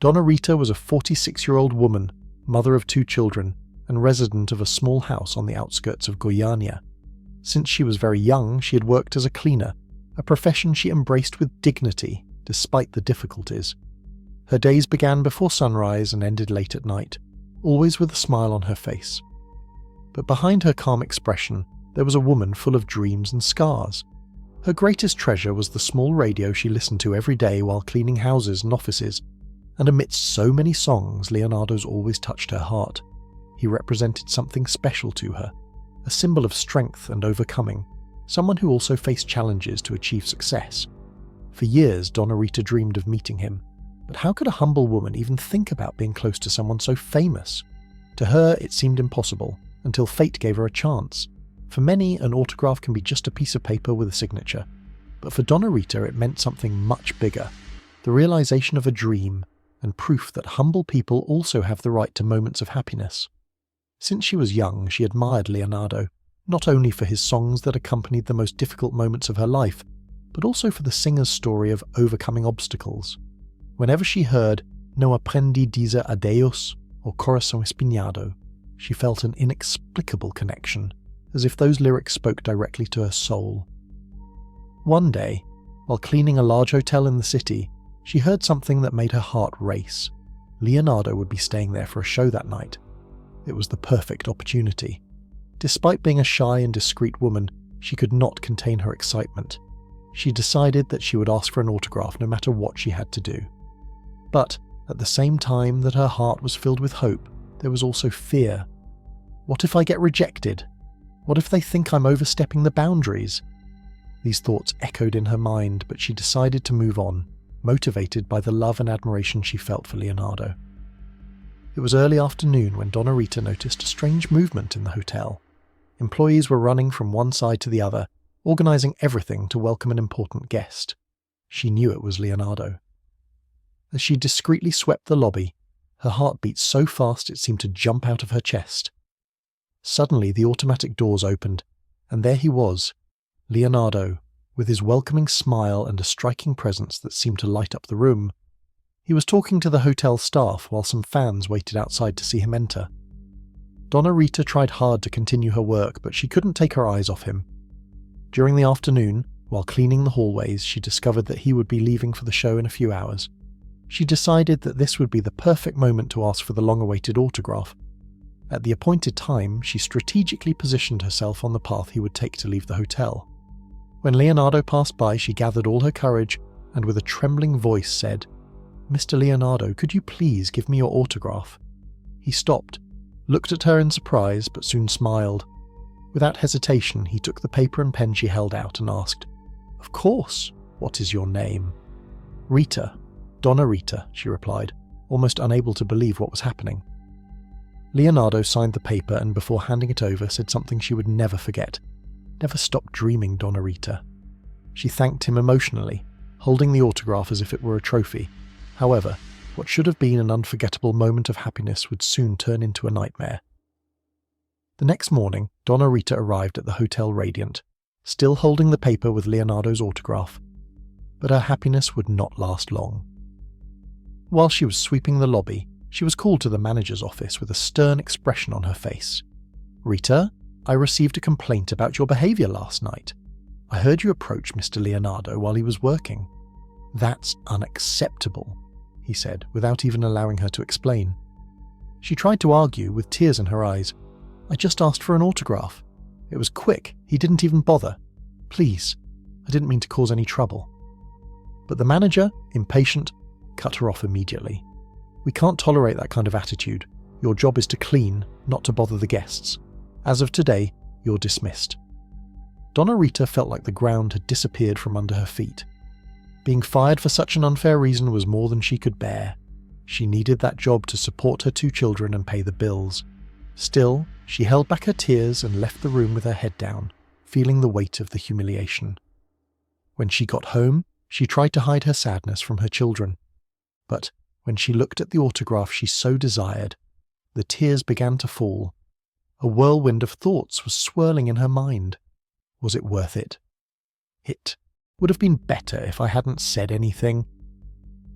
Donna Rita was a 46-year-old woman, mother of 2 children, and resident of a small house on the outskirts of Goiânia. Since she was very young, she had worked as a cleaner, a profession she embraced with dignity, despite the difficulties. Her days began before sunrise and ended late at night, always with a smile on her face. But behind her calm expression, there was a woman full of dreams and scars. Her greatest treasure was the small radio she listened to every day while cleaning houses and offices, and amidst so many songs, Leonardo's always touched her heart. He represented something special to her, a symbol of strength and overcoming, someone who also faced challenges to achieve success. For years, Donna Rita dreamed of meeting him, but how could a humble woman even think about being close to someone so famous? To her, it seemed impossible, until fate gave her a chance. For many, an autograph can be just a piece of paper with a signature, but for Donna Rita it meant something much bigger, the realization of a dream, and proof that humble people also have the right to moments of happiness. Since she was young, she admired Leonardo, not only for his songs that accompanied the most difficult moments of her life, but also for the singer's story of overcoming obstacles. Whenever she heard "No aprendi dizer adeus" or "Coração espinhado," she felt an inexplicable connection, as if those lyrics spoke directly to her soul. One day, while cleaning a large hotel in the city, she heard something that made her heart race. Leonardo would be staying there for a show that night. It was the perfect opportunity. Despite being a shy and discreet woman, she could not contain her excitement. She decided that she would ask for an autograph no matter what she had to do. But at the same time that her heart was filled with hope, there was also fear. What if I get rejected? What if they think I'm overstepping the boundaries? These thoughts echoed in her mind, but she decided to move on, motivated by the love and admiration she felt for Leonardo. It was early afternoon when Donna Rita noticed a strange movement in the hotel. Employees were running from one side to the other, organizing everything to welcome an important guest. She knew it was Leonardo. As she discreetly swept the lobby, her heart beat so fast it seemed to jump out of her chest. Suddenly the automatic doors opened, and there he was, Leonardo, with his welcoming smile and a striking presence that seemed to light up the room. He was talking to the hotel staff while some fans waited outside to see him enter. Donna Rita tried hard to continue her work, but she couldn't take her eyes off him. During the afternoon, while cleaning the hallways, she discovered that he would be leaving for the show in a few hours. She decided that this would be the perfect moment to ask for the long-awaited autograph. At the appointed time, she strategically positioned herself on the path he would take to leave the hotel. When Leonardo passed by, she gathered all her courage and with a trembling voice said, "Mr. Leonardo, could you please give me your autograph?" He stopped, looked at her in surprise, but soon smiled. Without hesitation, he took the paper and pen she held out and asked, "Of course. What is your name?" "Rita. Donna Rita," she replied, almost unable to believe what was happening. Leonardo signed the paper and before handing it over said something she would never forget. "Never stop dreaming, Donna Rita." She thanked him emotionally, holding the autograph as if it were a trophy. However, what should have been an unforgettable moment of happiness would soon turn into a nightmare. The next morning, Donna Rita arrived at the Hotel Radiant, still holding the paper with Leonardo's autograph. But her happiness would not last long. While she was sweeping the lobby, she was called to the manager's office with a stern expression on her face. "Rita, I received a complaint about your behavior last night. I heard you approach Mr. Leonardo while he was working. That's unacceptable," he said, without even allowing her to explain. She tried to argue, with tears in her eyes. "I just asked for an autograph. It was quick, he didn't even bother. Please, I didn't mean to cause any trouble." But the manager, impatient, cut her off immediately. "We can't tolerate that kind of attitude. Your job is to clean, not to bother the guests. As of today, you're dismissed." Donna Rita felt like the ground had disappeared from under her feet. Being fired for such an unfair reason was more than she could bear. She needed that job to support her 2 children and pay the bills. Still, she held back her tears and left the room with her head down, feeling the weight of the humiliation. When she got home, she tried to hide her sadness from her children. But when she looked at the autograph she so desired, the tears began to fall. A whirlwind of thoughts was swirling in her mind. Was it worth it? It would have been better if I hadn't said anything.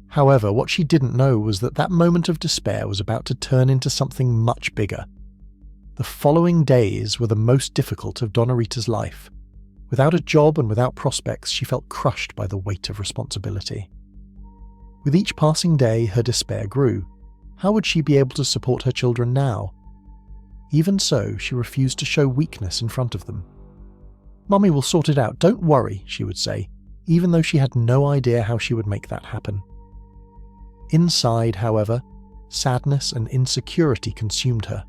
However, what she didn't know was that that moment of despair was about to turn into something much bigger. The following days were the most difficult of Donna Rita's life. Without a job and without prospects, she felt crushed by the weight of responsibility. With each passing day, her despair grew. How would she be able to support her children now? Even so, she refused to show weakness in front of them. "Mummy will sort it out, don't worry," she would say, even though she had no idea how she would make that happen. Inside, however, sadness and insecurity consumed her.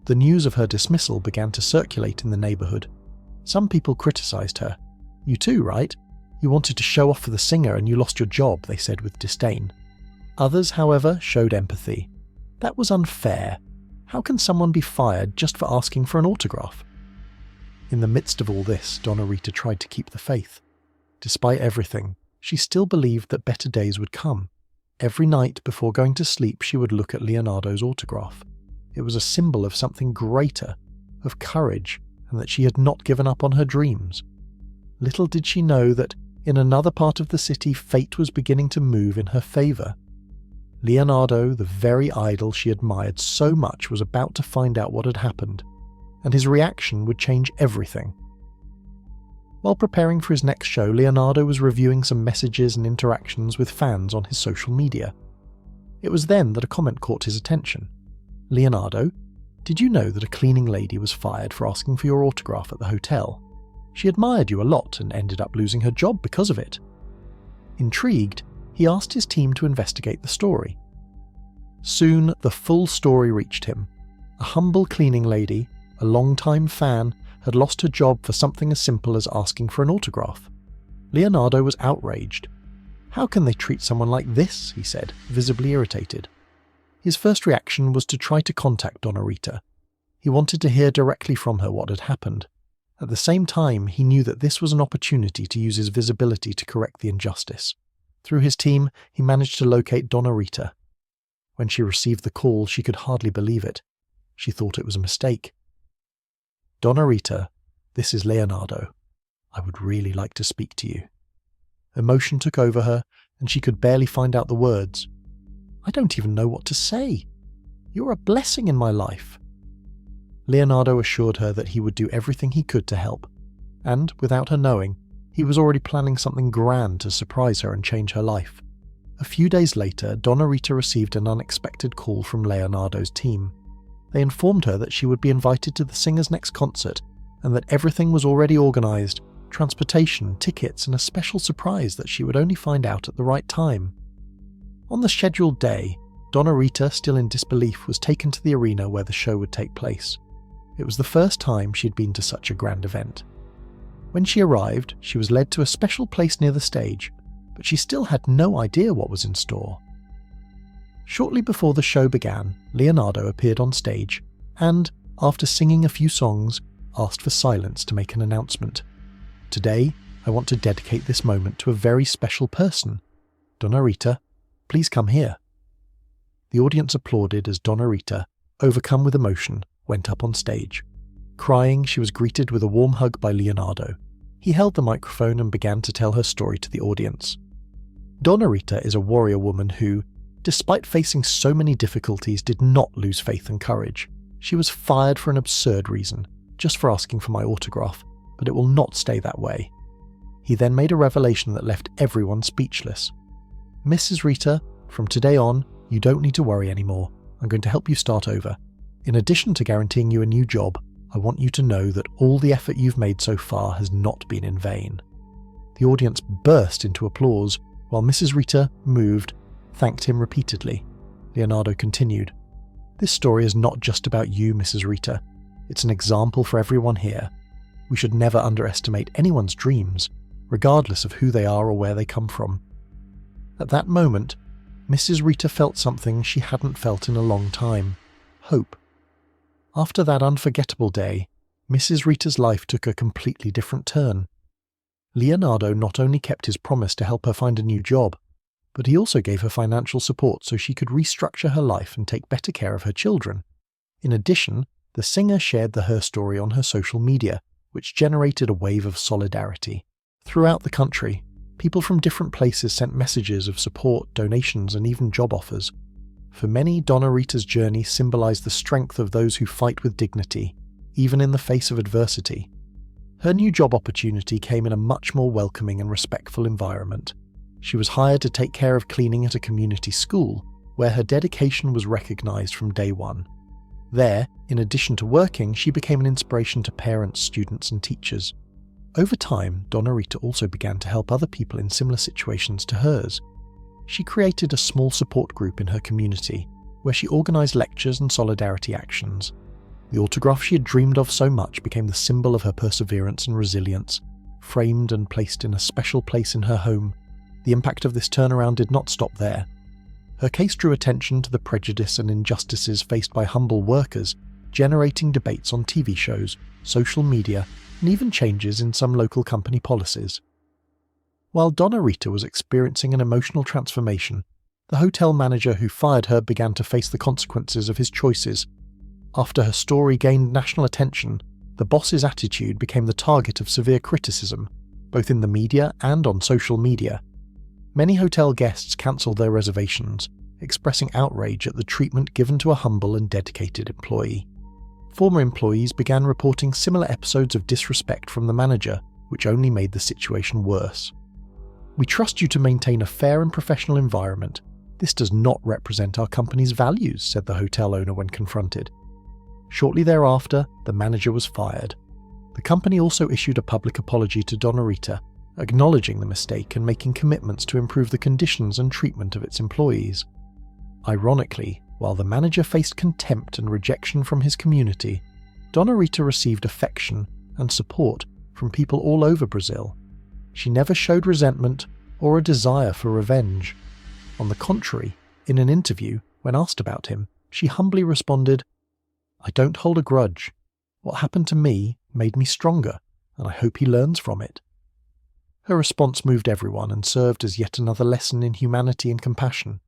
The news of her dismissal began to circulate in the neighborhood. Some people criticized her. "You too, right? You wanted to show off for the singer and you lost your job," they said with disdain. Others, however, showed empathy. "That was unfair. How can someone be fired just for asking for an autograph?" In the midst of all this, Donna Rita tried to keep the faith. Despite everything, she still believed that better days would come. Every night before going to sleep, she would look at Leonardo's autograph. It was a symbol of something greater, of courage, and that she had not given up on her dreams. Little did she know that, in another part of the city, fate was beginning to move in her favor. Leonardo, the very idol she admired so much, was about to find out what had happened, and his reaction would change everything. While preparing for his next show, Leonardo was reviewing some messages and interactions with fans on his social media. It was then that a comment caught his attention. "Leonardo, did you know that a cleaning lady was fired for asking for your autograph at the hotel? She admired you a lot and ended up losing her job because of it." Intrigued, he asked his team to investigate the story. Soon, the full story reached him. A humble cleaning lady, a long-time fan, had lost her job for something as simple as asking for an autograph. Leonardo was outraged. "How can they treat someone like this?" he said, visibly irritated. His first reaction was to try to contact Donna Rita. He wanted to hear directly from her what had happened. At the same time, he knew that this was an opportunity to use his visibility to correct the injustice. Through his team, he managed to locate Donna Rita. When she received the call, she could hardly believe it. She thought it was a mistake. "Donna Rita, this is Leonardo. I would really like to speak to you." Emotion took over her, and she could barely find out the words. "I don't even know what to say. You're a blessing in my life." Leonardo assured her that he would do everything he could to help, and, without her knowing, he was already planning something grand to surprise her and change her life. A few days later, Donna Rita received an unexpected call from Leonardo's team. They informed her that she would be invited to the singer's next concert and that everything was already organized, transportation, tickets, and a special surprise that she would only find out at the right time. On the scheduled day, Donna Rita, still in disbelief, was taken to the arena where the show would take place. It was the first time she'd been to such a grand event. When she arrived, she was led to a special place near the stage, but she still had no idea what was in store. Shortly before the show began, Leonardo appeared on stage and, after singing a few songs, asked for silence to make an announcement. "Today, I want to dedicate this moment to a very special person. Donna Rita, please come here." The audience applauded as Donna Rita, overcome with emotion, went up on stage. Crying, she was greeted with a warm hug by Leonardo. He held the microphone and began to tell her story to the audience. Donna Rita is a warrior woman who, despite facing so many difficulties, did not lose faith and courage. She was fired for an absurd reason, just for asking for my autograph, but it will not stay that way. He then made a revelation that left everyone speechless. "Mrs. Rita, from today on, you don't need to worry anymore. I'm going to help you start over. In addition to guaranteeing you a new job, I want you to know that all the effort you've made so far has not been in vain." The audience burst into applause, while Mrs. Rita, moved, thanked him repeatedly. Leonardo continued, "This story is not just about you, Mrs. Rita. It's an example for everyone here. We should never underestimate anyone's dreams, regardless of who they are or where they come from." At that moment, Mrs. Rita felt something she hadn't felt in a long time: hope. After that unforgettable day, Mrs. Rita's life took a completely different turn. Leonardo not only kept his promise to help her find a new job, but he also gave her financial support so she could restructure her life and take better care of her children. In addition, the singer shared her story on her social media, which generated a wave of solidarity. Throughout the country, People from different places sent messages of support, donations, and even job offers. For many, Donna Rita's journey symbolized the strength of those who fight with dignity, even in the face of adversity. Her new job opportunity came in a much more welcoming and respectful environment. She was hired to take care of cleaning at a community school, where her dedication was recognized from day one. There, in addition to working, she became an inspiration to parents, students, and teachers. Over time, Donna Rita also began to help other people in similar situations to hers. She created a small support group in her community, where she organized lectures and solidarity actions. The autograph she had dreamed of so much became the symbol of her perseverance and resilience. Framed and placed in a special place in her home, the impact of this turnaround did not stop there. Her case drew attention to the prejudice and injustices faced by humble workers, generating debates on TV shows, social media, and even changes in some local company policies. While Donna Rita was experiencing an emotional transformation, the hotel manager who fired her began to face the consequences of his choices. After her story gained national attention, the boss's attitude became the target of severe criticism, both in the media and on social media. Many hotel guests cancelled their reservations, expressing outrage at the treatment given to a humble and dedicated employee. Former employees began reporting similar episodes of disrespect from the manager, which only made the situation worse. "We trust you to maintain a fair and professional environment. This does not represent our company's values," said the hotel owner when confronted. Shortly thereafter, the manager was fired. The company also issued a public apology to Donna Rita, acknowledging the mistake and making commitments to improve the conditions and treatment of its employees. Ironically, while the manager faced contempt and rejection from his community, Donna Rita received affection and support from people all over Brazil. She never showed resentment or a desire for revenge. On the contrary, in an interview, when asked about him, she humbly responded, "I don't hold a grudge. What happened to me made me stronger, and I hope he learns from it." Her response moved everyone and served as yet another lesson in humanity and compassion.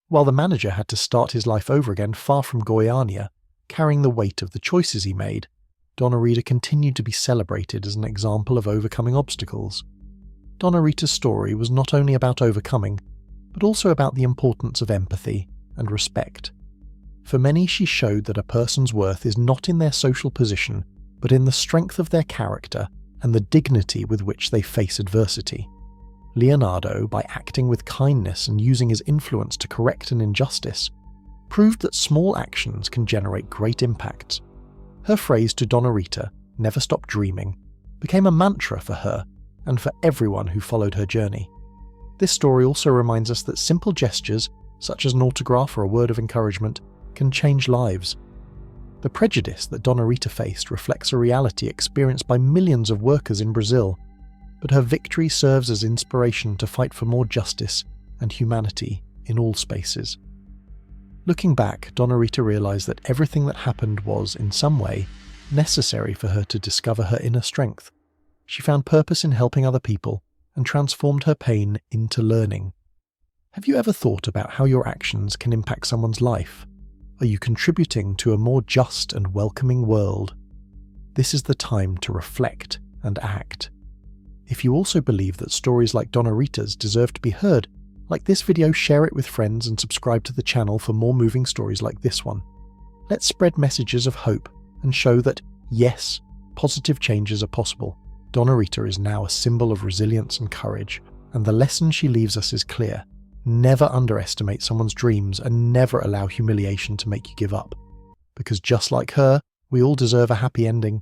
While the manager had to start his life over again far from Goiânia, carrying the weight of the choices he made, Donna Rita continued to be celebrated as an example of overcoming obstacles. Donna Rita's story was not only about overcoming, but also about the importance of empathy and respect. For many, she showed that a person's worth is not in their social position, but in the strength of their character and the dignity with which they face adversity. Leonardo, by acting with kindness and using his influence to correct an injustice, proved that small actions can generate great impacts. Her phrase to Donna Rita, "Never stop dreaming," became a mantra for her and for everyone who followed her journey. This story also reminds us that simple gestures, such as an autograph or a word of encouragement, can change lives. The prejudice that Donna Rita faced reflects a reality experienced by millions of workers in Brazil, but her victory serves as inspiration to fight for more justice and humanity in all spaces. Looking back, Donna Rita realized that everything that happened was, in some way, necessary for her to discover her inner strength. She found purpose in helping other people and transformed her pain into learning. Have you ever thought about how your actions can impact someone's life? Are you contributing to a more just and welcoming world? This is the time to reflect and act. If you also believe that stories like Donna Rita's deserve to be heard, like this video, share it with friends and subscribe to the channel for more moving stories like this one. Let's spread messages of hope and show that, yes, positive changes are possible. Donna Rita is now a symbol of resilience and courage, and the lesson she leaves us is clear. Never underestimate someone's dreams and never allow humiliation to make you give up. Because just like her, we all deserve a happy ending.